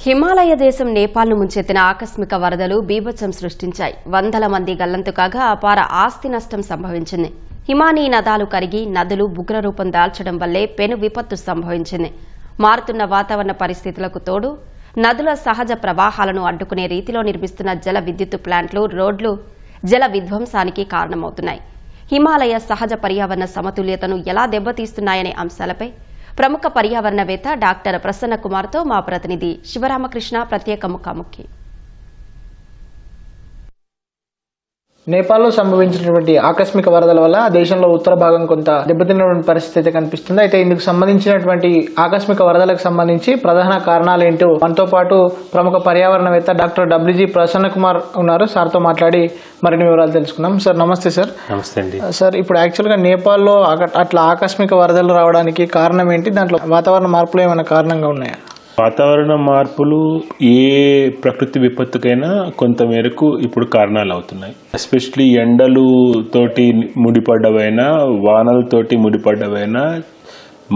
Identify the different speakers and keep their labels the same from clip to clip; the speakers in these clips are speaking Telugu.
Speaker 1: హిమాలయ దేశం నేపాల్ను ముంచెత్తిన ఆకస్మిక వరదలు బీభత్సం సృష్టించాయి. వందల మంది గల్లంతు కాగా అపార ఆస్తి నష్టం సంభవించింది. హిమానీ నదాలు కరిగి నదులు ఉగ్రరూపం దాల్చడం వల్లే పెను విపత్తు సంభవించింది. మారుతున్న వాతావరణ పరిస్థితులకు తోడు నదుల సహజ ప్రవాహాలను అడ్డుకునే రీతిలో నిర్మిస్తున్న జల విద్యుత్ ప్లాంట్లు, రోడ్లు జల విధ్వంసానికి కారణమవుతున్నాయి. హిమాలయ సహజ పర్యావరణ సమతుల్యతను ఎలా దెబ్బతీస్తున్నాయనే అంశాలపై ప్రముఖ పర్యావరణవేత్త డాక్టర్ ప్రసన్న కుమార్తో మా ప్రతినిధి శివరామకృష్ణ ప్రత్యేక ముఖాముఖి.
Speaker 2: నేపాల్లో సంభవించినటువంటి ఆకస్మిక వరదల వల్ల దేశంలో ఉత్తర భాగం కొంత దెబ్బతిన్నటువంటి పరిస్థితి కనిపిస్తుంది. అయితే ఇందుకు సంబంధించినటువంటి ఆకస్మిక వరదలకు సంబంధించి ప్రధాన కారణాలు ఏంటో మనతో పాటు ప్రముఖ పర్యావరణవేత్త డాక్టర్ డబ్ల్యూజీ ప్రసన్న కుమార్ ఉన్నారు. సార్తో మాట్లాడి మరిన్ని వివరాలు తెలుసుకుందాం. సార్ నమస్తే. సార్
Speaker 3: నమస్తే అండి.
Speaker 2: సార్ ఇప్పుడు యాక్చువల్గా నేపాల్లో అట్లా ఆకస్మిక వరదలు రావడానికి కారణం ఏంటి? దాంట్లో వాతావరణ మార్పులు ఏమైనా కారణంగా ఉన్నాయా?
Speaker 3: వాతావరణ మార్పులు ఏ ప్రకృతి విపత్తుకైనా కొంతమేరకు ఇప్పుడు కారణాలు అవుతున్నాయి. ఎస్పెషలీ ఎండలు తోటి ముడిపడ్డవైనా, వానలతోటి ముడిపడ్డవైనా,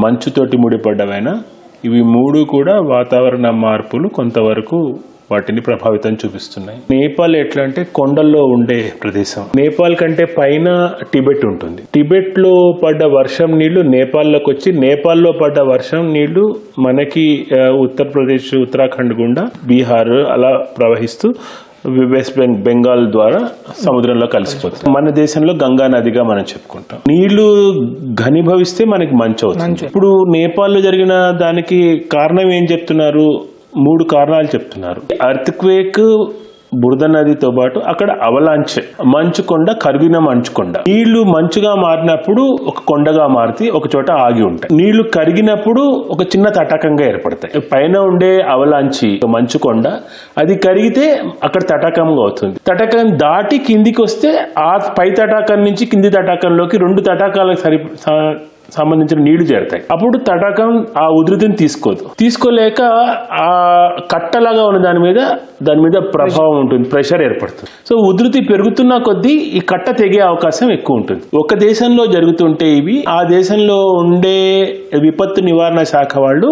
Speaker 3: మంచుతోటి ముడిపడ్డవైనా, ఇవి మూడు కూడా వాతావరణ మార్పులు కొంతవరకు వాటిని ప్రభావితం చూపిస్తున్నాయి. నేపాల్ ఎట్లా అంటే కొండల్లో ఉండే ప్రదేశం. నేపాల్ కంటే పైన టిబెట్ ఉంటుంది. టిబెట్ లో పడ్డ వర్షం నీళ్లు నేపాల్లోకి వచ్చి, నేపాల్లో పడ్డ వర్షం నీళ్లు మనకి ఉత్తరప్రదేశ్, ఉత్తరాఖండ్ గుండా బీహార్ అలా ప్రవహిస్తూ వెస్ట్ బెంగాల్ ద్వారా సముద్రంలో కలిసిపోతుంది. మన దేశంలో గంగా నదిగా మనం చెప్పుకుంటాం. నీళ్లు ఘనీభవిస్తే మనకి మంచు అవుతుంది. ఇప్పుడు నేపాల్లో జరిగిన దానికి కారణం ఏం చెప్తున్నారు? 3 కారణాలు చెప్తున్నారు. అర్త్ క్వేక్, బురద నదితో పాటు అక్కడ అవలాంచ్, మంచు కొండ, కరిగిన మంచు కొండ. నీళ్లు మంచుగా మారినప్పుడు ఒక కొండగా మారి ఒక చోట ఆగి ఉంటాయి. నీళ్లు కరిగినప్పుడు ఒక చిన్న తటాకంగా ఏర్పడతాయి. పైన ఉండే అవలాంచి మంచు కొండ అది కరిగితే అక్కడ తటాకంగా అవుతుంది. తటాకం దాటి కిందికి వస్తే ఆ పై తటాకం నుంచి కింది తటాకంలోకి 2 తటాకాలకు సంబంధించిన నీళ్లు చేరుతాయి. అప్పుడు తటాకం ఆ ఉధృతిని తీసుకోలేక ఆ కట్టలాగా ఉన్న దాని మీద ప్రభావం ఉంటుంది, ప్రెషర్ ఏర్పడుతుంది. సో ఉధృతి పెరుగుతున్న కొద్దీ ఈ కట్ట తెగే అవకాశం ఎక్కువ ఉంటుంది. ఒక దేశంలో జరుగుతుంటే ఇవి ఆ దేశంలో ఉండే విపత్తు నివారణ శాఖ వాళ్ళు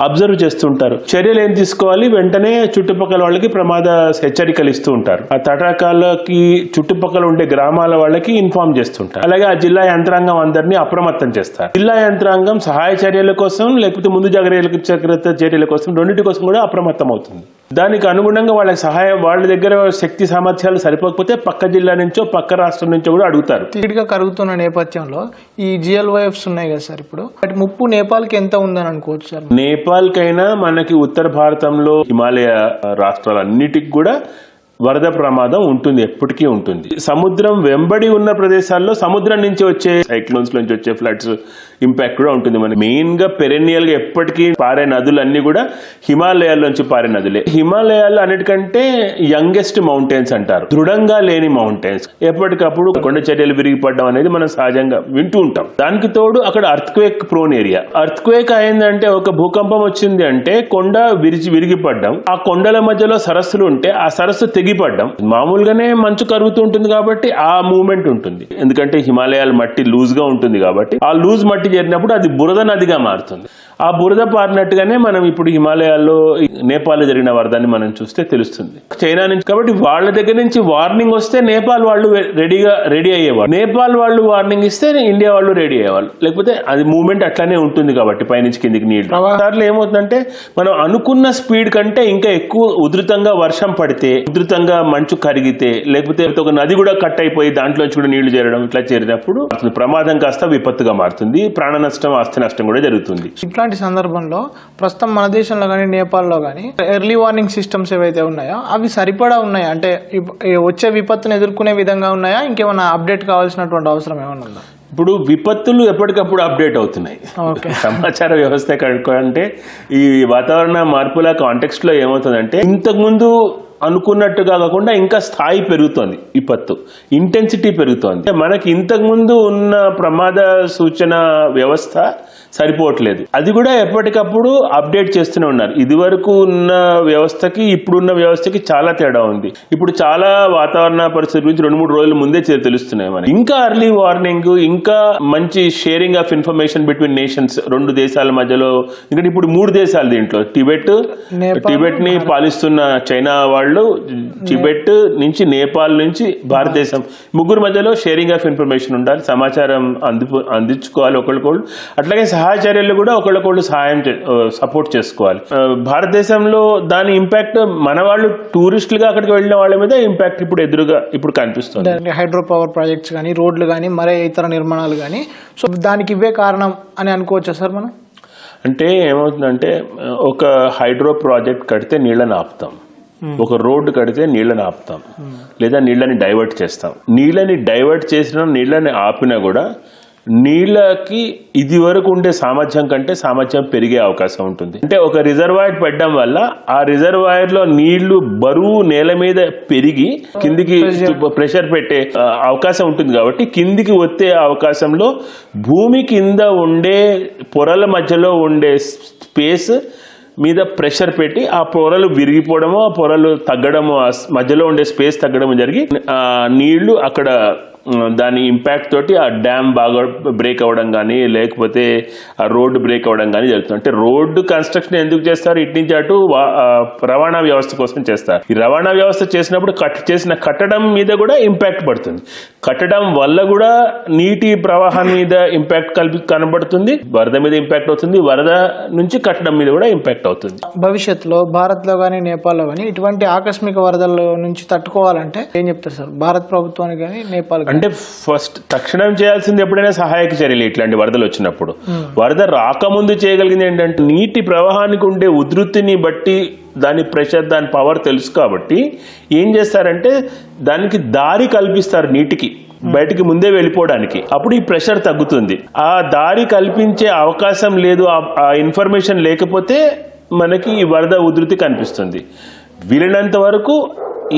Speaker 3: అబ్జర్వ్ చేస్తుంటారు. చర్యలు ఏం తీసుకోవాలి, వెంటనే చుట్టుపక్కల వాళ్ళకి ప్రమాద హెచ్చరికలు ఇస్తూ ఉంటారు. ఆ తటాకాలకి చుట్టుపక్కల ఉండే గ్రామాల వాళ్ళకి ఇన్ఫార్మ్ చేస్తుంటారు. అలాగే ఆ జిల్లా యంత్రాంగం అందరినీ అప్రమత్తం చేస్తారు. జిల్లా యంత్రాంగం సహాయ చర్యల కోసం లేకపోతే ముందు జాగ్రత్త చర్యల కోసం, రెండింటి కోసం కూడా అప్రమత్తం అవుతుంది. దానికి అనుగుణంగా వాళ్ళ దగ్గర శక్తి సామర్థ్యాలు సరిపోకపోతే పక్క జిల్లా నుంచో పక్క రాష్ట్రం నుంచో కూడా అడుగుతారు.
Speaker 2: గా కరుగుతున్న నేపథ్యంలో ఈ GLYFs ఉన్నాయి కదా సార్, ఇప్పుడు వాటి ముప్పు నేపాల్కి ఎంత ఉందని అనుకోవచ్చు సార్?
Speaker 3: నేపాల్ కైనా మనకి ఉత్తర భారతంలో హిమాలయ రాష్ట్రాలన్నిటికి కూడా వరద ప్రమాదం ఉంటుంది, ఎప్పటికీ ఉంటుంది. సముద్రం వెంబడి ఉన్న ప్రదేశాల్లో సముద్రం నుంచి వచ్చే సైక్లోన్స్ నుంచి వచ్చే ఫ్లడ్స్ ఇంపాక్ట్ కూడా ఉంటుంది. మన మెయిన్ గా పెరెన్నియల్ గా ఎప్పటికీ పారే నదులన్నీ కూడా హిమాలయాల్లోంచి పారే నదులే. హిమాలయాలు అన్నిటికంటే యంగెస్ట్ మౌంటైన్స్ అంటారు, దృఢంగా లేని మౌంటైన్స్. ఎప్పటికప్పుడు కొండ చర్యలు విరిగిపడడం అనేది మనం సహజంగా వింటూ ఉంటాం. దానికి తోడు అక్కడ earth quake prone area. Earth quake అయిందంటే, ఒక భూకంపం వచ్చింది అంటే కొండ విరిగిపడ్డం, ఆ కొండల మధ్యలో సరస్సులు ఉంటే ఆ సరస్సు తెగిపడ్డం. మామూలుగానే మంచు కరుగుతూ ఉంటుంది కాబట్టి ఆ మూవ్మెంట్ ఉంటుంది. ఎందుకంటే హిమాలయాల మట్టి లూజ్ గా ఉంటుంది కాబట్టి ఆ లూజ్ మట్టి చేరినప్పుడు అది బురద నదిగా మారుతుంది. ఆ బురద పారినట్టుగానే మనం ఇప్పుడు హిమాలయాల్లో నేపాల్ జరిగిన వరదని మనం చూస్తే తెలుస్తుంది. చైనా నుంచి కాబట్టి వాళ్ళ దగ్గర నుంచి వార్నింగ్ వస్తే నేపాల్ వాళ్ళు రెడీ అయ్యేవాళ్ళు. నేపాల్ వాళ్ళు వార్నింగ్ ఇస్తే ఇండియా వాళ్ళు రెడీ అయ్యేవాళ్ళు. లేకపోతే అది మూవ్మెంట్ అట్లానే ఉంటుంది కాబట్టి పైనుంచి కిందికి నీళ్లు. సార్లు ఏమవుతుందంటే, మనం అనుకున్న స్పీడ్ కంటే ఇంకా ఎక్కువ ఉధృతంగా వర్షం పడితే, ఉధృతంగా మంచు కరిగితే, లేకపోతే ఒక నది కూడా కట్ అయిపోయి దాంట్లోంచి కూడా నీళ్లు చేరడం, ఇట్లా చేరినప్పుడు ప్రమాదం కాస్త విపత్తుగా మారుతుంది. ప్రాణ నష్టం, ఆస్తి నష్టం కూడా జరుగుతుంది.
Speaker 2: ఇట్లాంటి సందర్భంలో ప్రస్తుతం మన దేశంలో కానీ నేపాల్లో కానీ ఎర్లీ వార్నింగ్ సిస్టమ్స్ ఏవైతే ఉన్నాయో అవి సరిపడా ఉన్నాయా? అంటే వచ్చే విపత్తును ఎదుర్కొనే విధంగా ఉన్నాయా? ఇంకేమైనా అప్డేట్ కావాల్సినటువంటి అవసరం ఏమైనా ఉందా?
Speaker 3: ఇప్పుడు విపత్తులు ఎప్పటికప్పుడు అప్డేట్ అవుతున్నాయి. సమాచార వ్యవస్థ అంటే ఈ వాతావరణ మార్పుల కాంటెక్స్ట్ లో ఏమవుతుందంటే, ఇంతకుముందు అనుకున్నట్టుగా కాకుండా ఇంకా స్థాయి పెరుగుతోంది, విపత్తు ఇంటెన్సిటీ పెరుగుతోంది. మనకి ఇంతకుముందు ఉన్న ప్రమాద సూచన వ్యవస్థ సరిపోవట్లేదు. అది కూడా ఎప్పటికప్పుడు అప్డేట్ చేస్తూనే ఉన్నారు. ఇదివరకు ఉన్న వ్యవస్థకి ఇప్పుడున్న వ్యవస్థకి చాలా తేడా ఉంది. ఇప్పుడు చాలా వాతావరణ పరిస్థితుల గురించి 2-3 రోజుల ముందే తెలుస్తున్నాయి మనకి. ఇంకా అర్లీ వార్నింగ్, ఇంకా మంచి sharing of information between nations, 2 దేశాల మధ్యలో. ఎందుకంటే ఇప్పుడు 3 దేశాలు దీంట్లో, టిబెట్ ని పాలిస్తున్న చైనా వాళ్ళు, టిబెట్ నుంచి నేపాల్ నుంచి భారతదేశం, 3 మధ్యలో షేరింగ్ ఆఫ్ ఇన్ఫర్మేషన్ ఉండాలి, సమాచారం అందించుకోవాలి ఒకళ్ళకొళ్ళు. అట్లాగే సహాయచర్యలు కూడా ఒకళ్ళకొళ్ళు సపోర్ట్ చేసుకోవాలి. భారతదేశంలో దాని ఇంపాక్ట్ మన వాళ్ళు టూరిస్టులుగా అక్కడికి వెళ్ళిన వాళ్ళ మీద ఇంపాక్ట్ ఇప్పుడు కనిపిస్తుంది.
Speaker 2: హైడ్రో పవర్ ప్రాజెక్ట్స్ కానీ, రోడ్లు కానీ, మరే ఇతర నిర్మాణాలు కానీ, సో దానికి ఇవే కారణం అని అనుకోవచ్చా సార్ మనం?
Speaker 3: అంటే ఏమవుతుందంటే, ఒక హైడ్రో ప్రాజెక్ట్ కడితే నీళ్ళని ఆపుతాం, ఒక రోడ్డు కడితే నీళ్ళని ఆపుతాం, లేదా నీళ్ళని డైవర్ట్ చేస్తాం. నీళ్ళని డైవర్ట్ చేసిన, నీళ్ళని ఆపినా కూడా నీళ్ళకి ఇది వరకు ఉండే సామర్థ్యం కంటే సామర్థ్యం పెరిగే అవకాశం ఉంటుంది. అంటే ఒక రిజర్వాయర్ పెట్టడం వల్ల ఆ రిజర్వాయర్ లో నీళ్లు బరువు నేల మీద పెరిగి కిందికి ప్రెషర్ పెట్టే అవకాశం ఉంటుంది. కాబట్టి కిందికి వచ్చే అవకాశంలో భూమి కింద ఉండే పొరల మధ్యలో ఉండే స్పేస్ మీద ప్రెషర్ పెట్టి ఆ పొరలు విరిగిపోవడము, ఆ పొరలు తగ్గడము, మధ్యలో ఉండే స్పేస్ తగ్గడము జరిగి నీళ్లు అక్కడ దాని ఇంపాక్ట్ తోటి ఆ డ్యామ్ బాగా బ్రేక్ అవ్వడం కానీ, లేకపోతే ఆ రోడ్డు బ్రేక్ అవ్వడం కానీ జరుగుతుంది. అంటే రోడ్డు కన్స్ట్రక్షన్ ఎందుకు చేస్తారు? ఇటు నుంచి అటు రవాణా వ్యవస్థ కోసం చేస్తారు. ఈ రవాణా వ్యవస్థ చేసినప్పుడు చేసిన కట్టడం మీద కూడా ఇంపాక్ట్ పడుతుంది. కట్టడం వల్ల కూడా నీటి ప్రవాహం మీద ఇంపాక్ట్ కనబడుతుంది, వరద మీద ఇంపాక్ట్ అవుతుంది, వరద నుంచి కట్టడం మీద కూడా ఇంపాక్ట్ అవుతుంది.
Speaker 2: భవిష్యత్తులో భారత్లో కానీ, నేపాల్లో కానీ ఇటువంటి ఆకస్మిక వరదల నుంచి తట్టుకోవాలంటే ఏం చెప్తారు సార్ భారత ప్రభుత్వానికి కానీ, నేపాల్?
Speaker 3: అంటే ఫస్ట్ తక్షణం చేయాల్సింది ఎప్పుడైనా సహాయక చర్యలు. ఇట్లాంటి వరదలు వచ్చినప్పుడు, వరద రాకముందు చేయగలిగింది ఏంటంటే, నీటి ప్రవాహానికి ఉండే ఉధృతిని బట్టి దాని ప్రెషర్, దాని పవర్ తెలుసు కాబట్టి ఏం చేస్తారంటే దానికి దారి కల్పిస్తారు, నీటికి బయటికి ముందే వెళ్ళిపోవడానికి. అప్పుడు ఈ ప్రెషర్ తగ్గుతుంది. ఆ దారి కల్పించే అవకాశం లేదు, ఆ ఇన్ఫర్మేషన్ లేకపోతే మనకి ఈ వరద ఉధృతి కనిపిస్తుంది. వీలైనంత వరకు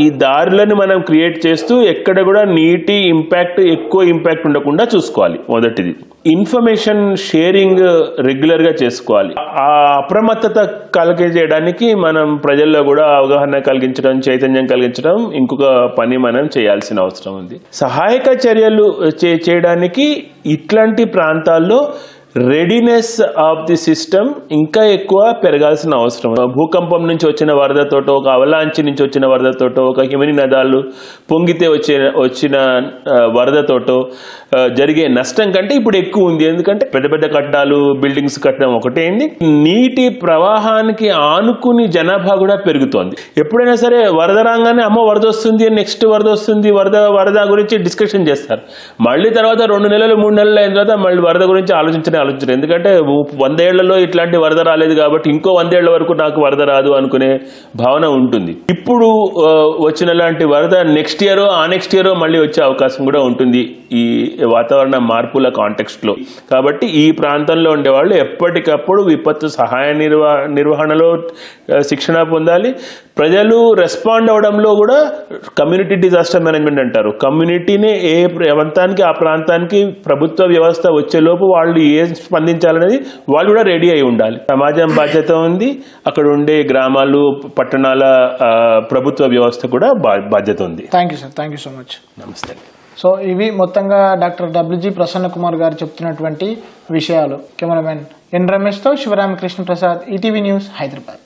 Speaker 3: ఈ దారులను మనం క్రియేట్ చేస్తూ ఎక్కడ కూడా నీటి ఇంపాక్ట్, ఎక్కువ ఇంపాక్ట్ ఉండకుండా చూసుకోవాలి. మొదటిది ఇన్ఫర్మేషన్ షేరింగ్ రెగ్యులర్గా చేసుకోవాలి. ఆ అప్రమత్తత కలిగించడానికి మనం ప్రజల్లో కూడా అవగాహన కలిగించడం, చైతన్యం కలిగించడం ఇంకొక పని మనం చేయాల్సిన అవసరం ఉంది. సహాయక చర్యలు చేయడానికి ఇట్లాంటి ప్రాంతాల్లో రెడీనెస్ ఆఫ్ ది సిస్టమ్ ఇంకా ఎక్కువ పెరగాల్సిన అవసరం. భూకంపం నుంచి వచ్చిన వరదతోటో, ఒక అవలాంచి నుంచి వచ్చిన వరదతోటో, ఒక హిమని నదాలు పొంగితే వచ్చిన వరదతోటో జరిగే నష్టం కంటే ఇప్పుడు ఎక్కువ ఉంది. ఎందుకంటే పెద్ద పెద్ద కట్టడాలు, బిల్డింగ్స్ కట్టడం ఒకటేంది, నీటి ప్రవాహానికి ఆనుకుని జనాభా కూడా పెరుగుతోంది. ఎప్పుడైనా సరే వరద రాగానే అమ్మ వరద వస్తుంది, నెక్స్ట్ వరద వస్తుంది, వరద గురించి డిస్కషన్ చేస్తారు. మళ్ళీ తర్వాత 2 నెలలు 3 నెలలు అయిన తర్వాత మళ్ళీ వరద గురించి ఆలోచించరు. ఎందుకంటే 100 ఏళ్లలో ఇట్లాంటి వరద రాలేదు కాబట్టి ఇంకో 100 ఏళ్ల వరకు నాకు వరద రాదు అనుకునే భావన ఉంటుంది. ఇప్పుడు వచ్చిన లాంటి వరద నెక్స్ట్ ఇయర్, ఆ నెక్స్ట్ ఇయర్ మళ్ళీ వచ్చే అవకాశం కూడా ఉంటుంది ఈ వాతావరణ మార్పుల కాంటెక్స్ట్ లో. కాబట్టి ఈ ప్రాంతంలో ఉండేవాళ్ళు ఎప్పటికప్పుడు విపత్తు సహాయ నిర్వహణలో శిక్షణ పొందాలి. ప్రజలు రెస్పాండ్ అవడంలో కూడా కమ్యూనిటీ డిజాస్టర్ మేనేజ్మెంట్ అంటారు. కమ్యూనిటీని ఏ ప్రాంతానికి, ఆ ప్రాంతానికి ప్రభుత్వ వ్యవస్థ వచ్చేలోపు వాళ్ళు స్పందించాలనేది వాళ్ళు కూడా రెడీ అయి ఉండాలి. సమాజం బాధ్యత ఉంది, అక్కడ ఉండే గ్రామాలు, పట్టణాల ప్రభుత్వ వ్యవస్థ కూడా బాధ్యత ఉంది.
Speaker 2: Thank you sir, thank you so much.
Speaker 3: నమస్తే.
Speaker 2: సో ఇవి మొత్తంగా డాక్టర్ WG ప్రసన్న కుమార్ గారు చెప్తున్నటువంటి విషయాలు. కెమెరామెన్ ఎన్ రమేష్తో శివరామకృష్ణ ప్రసాద్, ఈటీవీ న్యూస్, హైదరాబాద్.